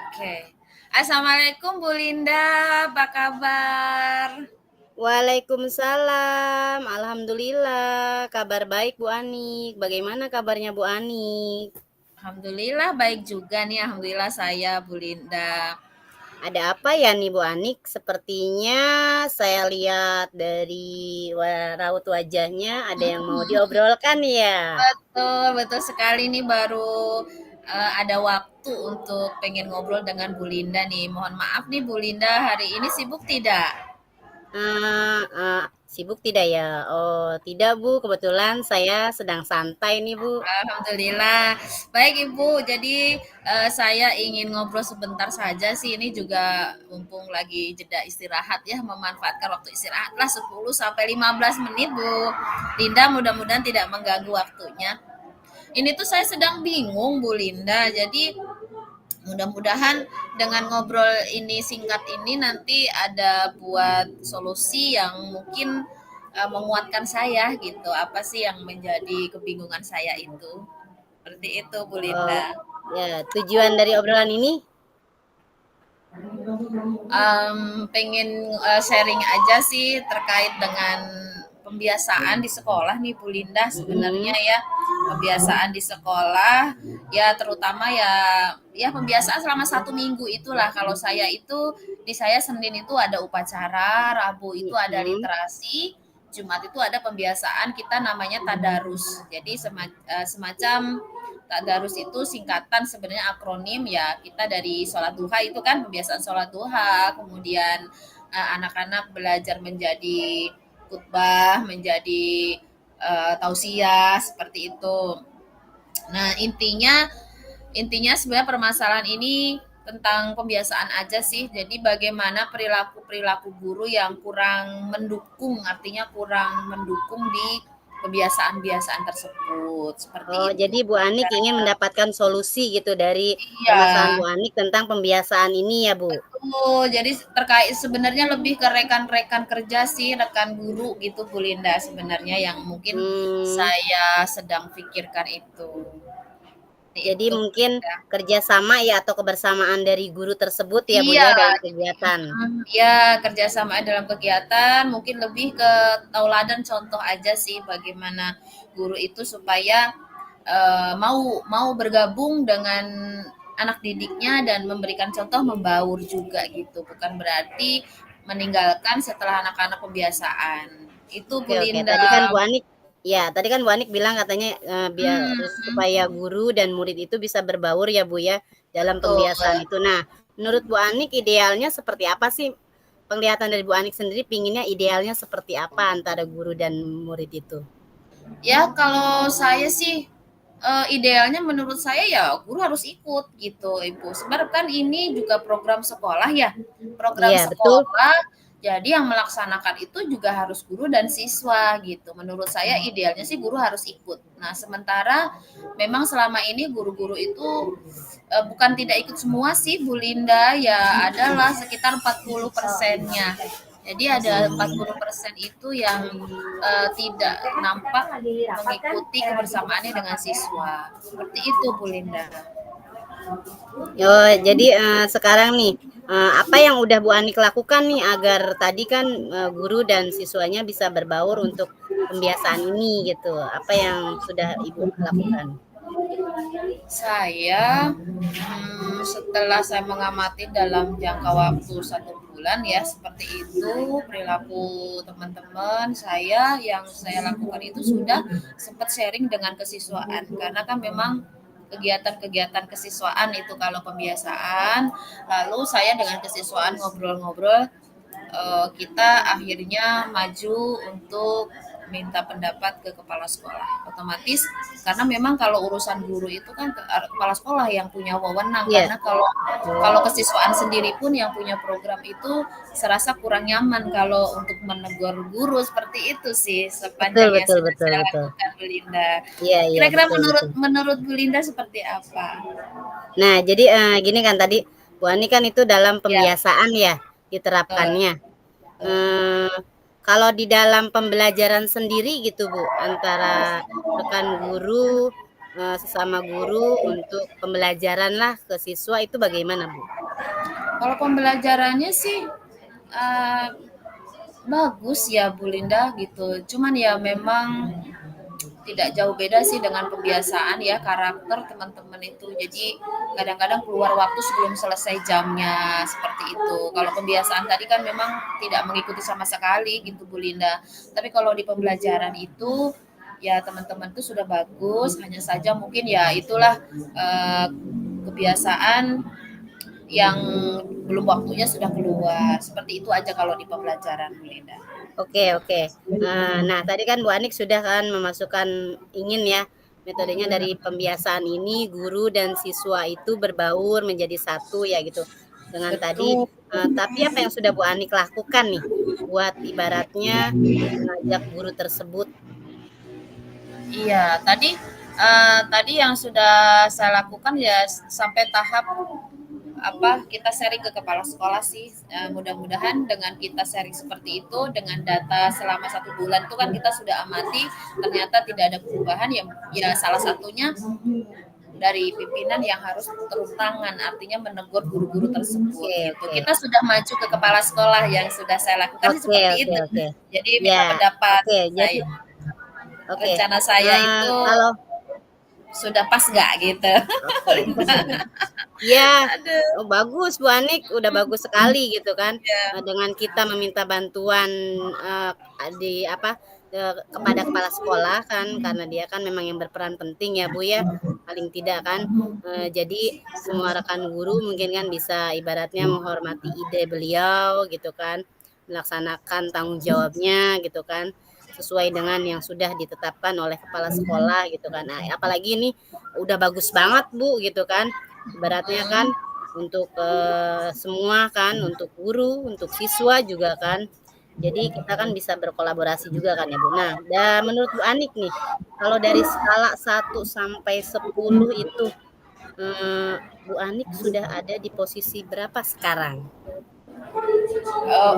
Oke. Assalamualaikum Bu Linda, apa kabar? Waalaikumsalam, alhamdulillah, kabar baik Bu Anik. Bagaimana kabarnya Bu Anik? Alhamdulillah baik juga nih, alhamdulillah saya Bu Linda. Ada apa ya nih Bu Anik? Sepertinya saya lihat dari raut wajahnya ada yang mau diobrolkan ya. Betul, betul sekali nih baru ada waktu untuk pengen ngobrol dengan Bu Linda nih. Mohon maaf nih Bu Linda, hari ini sibuk tidak? Sibuk tidak ya? Oh, tidak Bu, kebetulan saya sedang santai nih Bu. Alhamdulillah. Baik Ibu, jadi saya ingin ngobrol sebentar saja sih. Ini juga mumpung lagi jeda istirahat ya, memanfaatkan waktu istirahat lah 10 sampai 15 menit Bu. Linda mudah-mudahan tidak mengganggu waktunya. Ini tuh saya sedang bingung Bu Linda. Jadi mudah-mudahan dengan ngobrol ini singkat ini nanti ada buat solusi yang mungkin menguatkan saya gitu. Apa sih yang menjadi kebingungan saya itu? Seperti itu, Bu Oh, Linda. ya, tujuan dari obrolan ini? Pengen sharing aja sih terkait dengan pembiasaan di sekolah nih, Bu Linda. Sebenarnya Mm-mm. ya pembiasaan di sekolah, ya terutama ya pembiasaan selama 1 minggu itulah. Kalau saya itu di saya Senin itu ada upacara, Rabu itu ada Mm-mm. literasi, Jumat itu ada pembiasaan kita namanya tadarus. Jadi semacam tadarus itu singkatan sebenarnya akronim ya kita dari sholat duha itu kan pembiasaan sholat duha, kemudian anak-anak belajar menjadi khutbah, menjadi tausiah seperti itu. Nah intinya sebenarnya permasalahan ini tentang pembiasaan aja sih. Jadi bagaimana perilaku-perilaku guru yang kurang mendukung, artinya kurang mendukung di kebiasaan-kebiasaan tersebut. Oh, Seperti itu. jadi Bu Anik ingin mendapatkan solusi gitu dari Iya, permasalahan Bu Anik tentang pembiasaan ini ya, Bu? betul. Jadi terkait sebenarnya lebih ke rekan-rekan kerja sih, rekan guru gitu Bu Linda sebenarnya yang mungkin Hmm, saya sedang pikirkan itu. jadi Itu Bu mungkin Linda. kerjasama ya atau kebersamaan dari guru tersebut ya, Bu Iya, ya, dalam jadi kegiatan. ya kerjasama dalam kegiatan mungkin lebih ke tauladan contoh aja sih bagaimana guru itu supaya mau mau bergabung dengan anak didiknya dan memberikan contoh membaur juga gitu. Bukan berarti meninggalkan setelah anak-anak pembiasaan. Itu Oke, Bu oke. Linda. Tadi kan Bu Anik bilang katanya biar Hmm, supaya guru dan murid itu bisa berbaur ya, Bu ya, dalam betul. pembiasaan itu. Nah, menurut Bu Anik idealnya seperti apa sih? Penglihatan dari Bu Anik sendiri pinginnya idealnya seperti apa antara guru dan murid itu? Ya kalau saya sih idealnya menurut saya ya guru harus ikut gitu Ibu. Sebab kan ini juga program sekolah ya. Program Iya, betul. sekolah jadi yang melaksanakan itu juga harus guru dan siswa gitu. Menurut saya idealnya sih guru harus ikut. Nah, sementara memang selama ini guru-guru itu bukan tidak ikut semua sih Bu Linda, ya adalah sekitar 40%-nya. Jadi ada Hmm. 40% itu yang tidak nampak mengikuti kebersamaannya dengan siswa. Seperti itu Bu Linda. Oh, jadi sekarang nih, apa yang udah Bu Anik lakukan nih agar tadi kan guru dan siswanya bisa berbaur untuk pembiasaan ini gitu? Apa yang sudah Ibu lakukan? Saya setelah saya mengamati dalam jangka waktu 1 bulan ya seperti itu perilaku teman-teman saya yang saya lakukan itu sudah sempat sharing dengan kesiswaan karena kan memang kegiatan-kegiatan kesiswaan itu kalau pembiasaan lalu saya dengan kesiswaan ngobrol-ngobrol kita akhirnya maju untuk minta pendapat ke kepala sekolah. Otomatis karena memang kalau urusan guru itu kan kepala sekolah yang punya wewenang Iya, karena kalau kalau kesiswaan sendiri pun yang punya program itu serasa kurang nyaman kalau untuk menegur guru seperti itu sih betul, sepanjang yang betul, sudah betul, saya betul. lakukan Bu Linda. Iya, iya, Kira-kira betul, menurut betul. menurut Bu Linda seperti apa? Nah, jadi gini kan tadi Bu Anik kan itu dalam Ya, pembiasaan ya betul, diterapkannya. betul. Eee, Kalau di dalam pembelajaran sendiri gitu, Bu, antara rekan guru, sesama guru untuk pembelajaran lah ke siswa itu bagaimana, Bu? Kalau pembelajarannya sih uh, bagus ya Bu Linda gitu. Cuman ya memang tidak jauh beda sih dengan pembiasaan ya karakter teman-teman itu. Jadi kadang-kadang keluar waktu sebelum selesai jamnya seperti itu. Kalau pembiasaan tadi kan memang tidak mengikuti sama sekali gitu Bu Linda. Tapi kalau di pembelajaran itu ya teman-teman itu sudah bagus. Hanya saja mungkin ya itulah kebiasaan yang belum waktunya sudah keluar. Seperti itu aja kalau di pembelajaran Bu Linda. Oke, oke. Nah, tadi kan Bu Anik sudah kan memasukkan ingin ya metodenya dari pembiasaan ini guru dan siswa itu berbaur menjadi satu ya gitu. Dengan tadi Betul. tapi apa yang sudah Bu Anik lakukan nih buat ibaratnya mengajak guru tersebut? Iya, tadi yang sudah saya lakukan ya sampai tahap apa kita sharing ke kepala sekolah sih. Mudah-mudahan dengan kita sharing seperti itu dengan data selama 1 bulan itu kan kita sudah amati ternyata tidak ada perubahan ya salah satunya dari pimpinan yang harus turun tangan artinya menegur guru-guru tersebut Oke, gitu. oke. Kita sudah maju ke kepala sekolah yang sudah saya lakukan sih Oke, seperti oke, itu. oke. Jadi minta Ya, pendapat oke. Jadi saya. oke. Rencana saya itu Kalau sudah pas nggak gitu. oke. Ya, Aduh. oh bagus Bu Anik, udah bagus sekali gitu kan, Ya. dengan kita meminta bantuan, di apa, kepada kepala sekolah kan, karena dia kan memang yang berperan penting ya Bu ya, paling tidak kan, jadi semua rekan guru mungkin kan bisa ibaratnya menghormati ide beliau gitu kan, melaksanakan tanggung jawabnya gitu kan, sesuai dengan yang sudah ditetapkan oleh kepala sekolah gitu kan. Nah, apalagi ini udah bagus banget Bu gitu kan, ibaratnya kan untuk semua kan, untuk guru, untuk siswa juga kan. Jadi kita kan bisa berkolaborasi juga kan ya Bu. Nah, dan menurut Bu Anik nih, kalau dari skala 1 sampai 10 itu Bu Anik sudah ada di posisi berapa sekarang?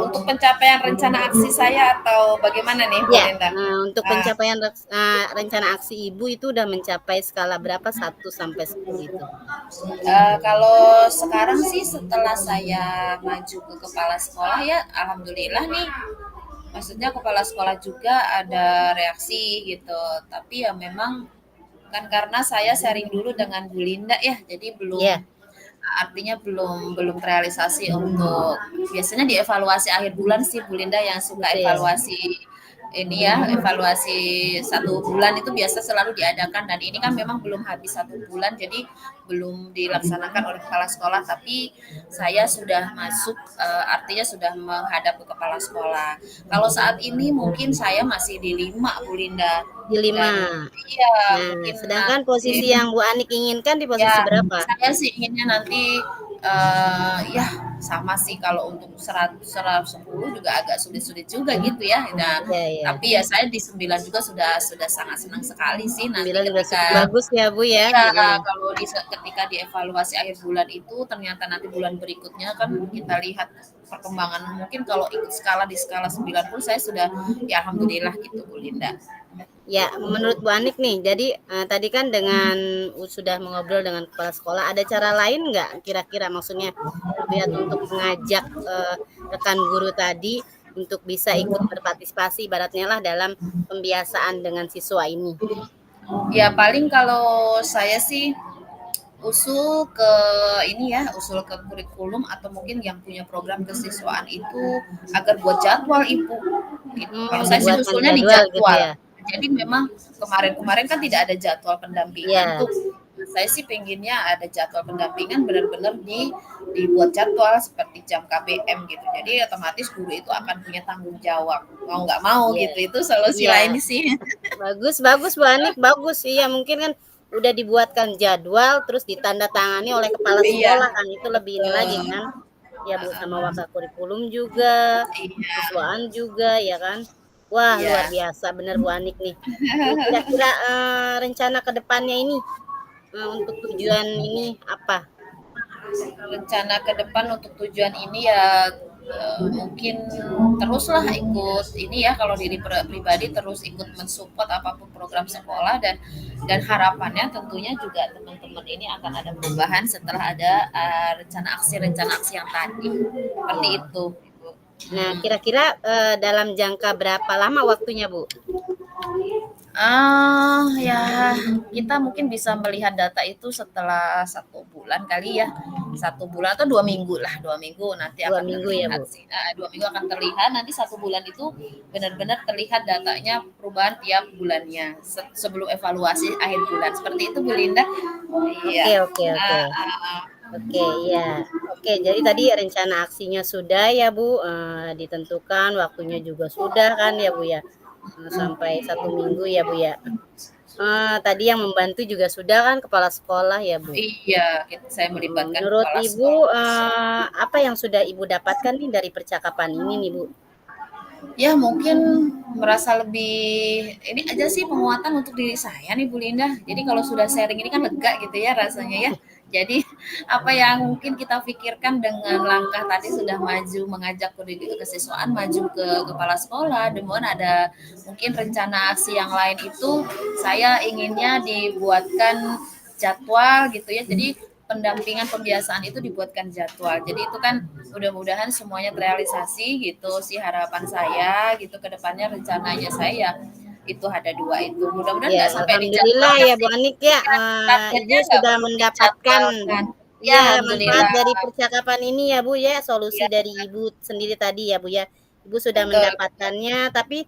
Untuk pencapaian rencana aksi saya atau bagaimana nih Bu Ya, Linda? untuk Uh, pencapaian rencana aksi Ibu itu udah mencapai skala berapa 1 sampai 10 itu? Kalau sekarang sih setelah saya maju ke kepala sekolah ya alhamdulillah nih maksudnya kepala sekolah juga ada reaksi gitu tapi ya memang kan karena saya sharing dulu dengan Bu Linda ya jadi belum Iya, artinya belum belum terrealisasi untuk biasanya dievaluasi akhir bulan sih Bu Linda yang suka betul. evaluasi ini ya evaluasi 1 bulan itu biasa selalu diadakan dan ini kan memang belum habis 1 bulan jadi belum dilaksanakan oleh kepala sekolah tapi saya sudah masuk artinya sudah menghadap ke kepala sekolah. Kalau saat ini mungkin saya masih di 5 Bu Linda Di 5. dan iya Nah, mungkin sedangkan posisi nanti yang Bu Anik inginkan di posisi ya, berapa? saya sih inginnya nanti ya sama sih kalau untuk 110 juga agak sulit-sulit juga gitu ya. Nah, Iya, iya. tapi ya saya di 9 juga sudah sangat senang sekali sih nanti 9 juga cukup ketika bagus ya, Bu, ya? iya Heeh. kalau ketika dievaluasi akhir bulan itu ternyata nanti bulan berikutnya kan kita lihat perkembangan mungkin kalau ikut di skala 90 saya sudah ya alhamdulillah gitu Bu Linda. Ya, menurut Bu Anik nih, jadi, tadi kan dengan sudah mengobrol dengan kepala sekolah, ada cara lain nggak kira-kira maksudnya biar untuk mengajak, rekan guru tadi untuk bisa ikut berpartisipasi ibaratnya lah dalam pembiasaan dengan siswa ini? Ya paling kalau saya sih usul ke kurikulum atau mungkin yang punya program kesiswaan itu agar buat jadwal Ibu. Gitu. Kalau saya sih Dibuatkan usulnya di jadwal gitu jadwal. ya? Jadi memang kemarin-kemarin kan tidak ada jadwal pendampingan Iya, tuh. Saya sih pengennya ada jadwal pendampingan benar-benar dibuat jadwal seperti jam KBM gitu. Jadi otomatis guru itu akan punya tanggung jawab mau nggak mau iya, gitu. Itu solusi iya. lain sih. Bagus, bagus Bu Anik, bagus. Iya, mungkin kan udah dibuatkan jadwal terus ditandatangani oleh kepala Iya, sekolah kan itu lebih ini lagi betul. kan. Ya Bu sama wakil kurikulum juga, Iya, siswaan juga ya kan. Wah, luar iya. biasa bener Bu Anik nih. Ini kira-kira rencana ke depannya ini untuk tujuan ini apa? Rencana ke depan untuk tujuan ini ya mungkin teruslah ikut ini ya, kalau diri pribadi terus ikut mensupport apapun program sekolah, dan harapannya tentunya juga teman-teman ini akan ada perubahan setelah ada rencana aksi yang tadi seperti itu, Ibu. Nah, kira-kira dalam jangka berapa lama waktunya, Bu? Ya kita mungkin bisa melihat data itu setelah 1 bulan kali ya, 1 bulan atau 2 minggu lah, 2 minggu nanti 2 akan minggu ya, terlihat Bu? sih. 2 minggu akan terlihat, nanti 1 bulan itu benar-benar terlihat datanya perubahan tiap bulannya sebelum evaluasi akhir bulan. Seperti itu Bu Linda. Oke, Iya. oke, oke. Ah, ah, ah. Oke, iya. Oke, jadi tadi rencana aksinya sudah ya, Bu, ditentukan, waktunya juga sudah kan ya, Bu, ya? Sampai 1 minggu ya, Bu, ya? Tadi yang membantu juga sudah kan kepala sekolah ya, Bu? Iya, saya melibatkan Menurut kepala Ibu, sekolah. apa yang sudah Ibu dapatkan nih dari percakapan ini nih, Bu? Ya mungkin merasa lebih ini aja sih, penguatan untuk diri saya nih Bu Linda. Jadi kalau sudah sharing ini kan lega gitu ya rasanya ya. Jadi apa yang mungkin kita pikirkan dengan langkah tadi sudah maju mengajak kesiswaan maju ke kepala sekolah, dengan ada mungkin rencana aksi yang lain itu saya inginnya dibuatkan jadwal gitu ya. Jadi pendampingan pembiasaan itu dibuatkan jadwal. Jadi itu kan mudah-mudahan semuanya terrealisasi gitu sih harapan saya gitu, ke depannya rencananya saya itu ada 2 itu. Mudah-mudahan Ya, nggak sampai alhamdulillah dijadwalkan ya, Bu sih. Anik ya, Ya, Ibu targetnya nggak sudah perlu mendapatkan dijadwalkan. Ya, ya manfaat alhamdulillah. dari percakapan ini ya, Bu, ya, solusi Ya, dari Ibu sendiri tadi ya, Bu, ya. Ibu sudah betul. mendapatkannya, tapi,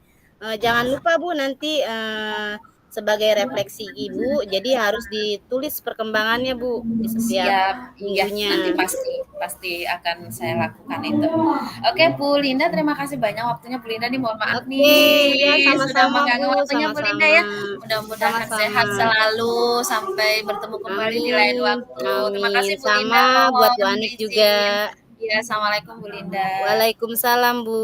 jangan lupa, Bu, nanti, sebagai refleksi Ibu, jadi harus ditulis perkembangannya, Bu, di setiap Siap, iya, nanti minggunya. pasti pasti akan saya lakukan itu. Oke, Bu Linda, terima kasih banyak waktunya Bu Linda nih. Mohon maaf Oke, ya nih sudah sama-sama, Bu, mengganggu waktunya Bu Linda sama-sama. ya. Mudah-mudahan Sama-sama. sehat selalu sampai bertemu kembali di lain Amin, waktu. Terima amin. kasih Bu Sama Linda, buat Bu mohon Anik juga. izin. Ya, assalamualaikum Bu Linda. Waalaikumsalam, Bu.